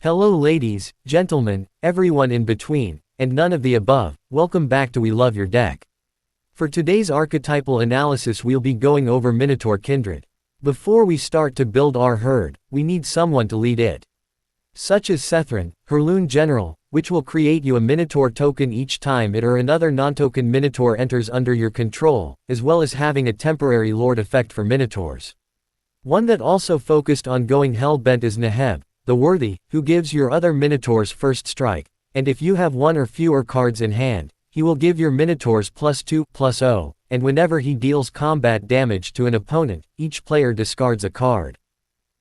Hello ladies, gentlemen, everyone in between, and none of the above, welcome back to We Love Your Deck. For today's archetypal analysis we'll be going over Minotaur Kindred. Before we start to build our herd, we need someone to lead it. Such as Sethran, Herloon General, which will create you a Minotaur token each time it or another non-token Minotaur enters under your control, as well as having a temporary Lord effect for Minotaurs. One that also focused on going hell-bent is Neheb, the Worthy, who gives your other Minotaurs first strike, and if you have one or fewer cards in hand, he will give your Minotaurs +2/+0, and whenever he deals combat damage to an opponent, each player discards a card.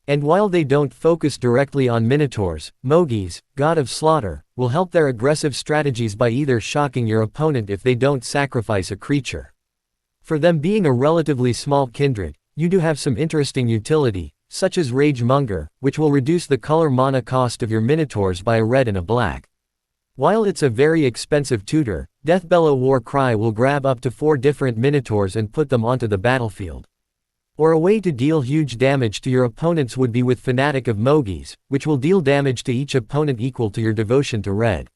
And while they don't focus directly on Minotaurs, Mogis, God of Slaughter, will help their aggressive strategies by either shocking your opponent if they don't sacrifice a creature. For them being a relatively small kindred, you do have some interesting utility, such as Rage Monger, which will reduce the color mana cost of your Minotaurs by a red and a black. While it's a very expensive tutor, Deathbellow War Cry will grab up to 4 different Minotaurs and put them onto the battlefield. Or a way to deal huge damage to your opponents would be with Fanatic of Mogis, which will deal damage to each opponent equal to your devotion to red.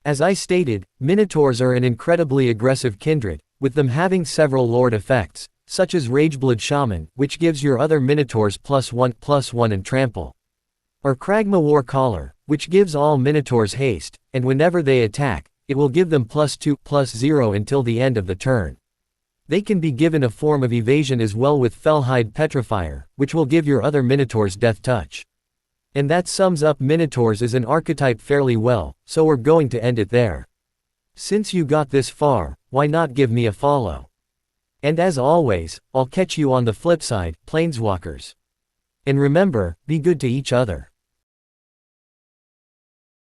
As I stated, Minotaurs are an incredibly aggressive kindred, with them having several lord effects, such as Rageblood Shaman, which gives your other Minotaurs +1/+1 and trample. Or Kragma War Caller, which gives all Minotaurs haste, and whenever they attack, it will give them +2/+0 until the end of the turn. They can be given a form of evasion as well with Fellhide Petrifier, which will give your other Minotaurs Death Touch. And that sums up Minotaurs as an archetype fairly well, so we're going to end it there. Since you got this far, why not give me a follow? And as always, I'll catch you on the flip side, Planeswalkers. And remember, be good to each other.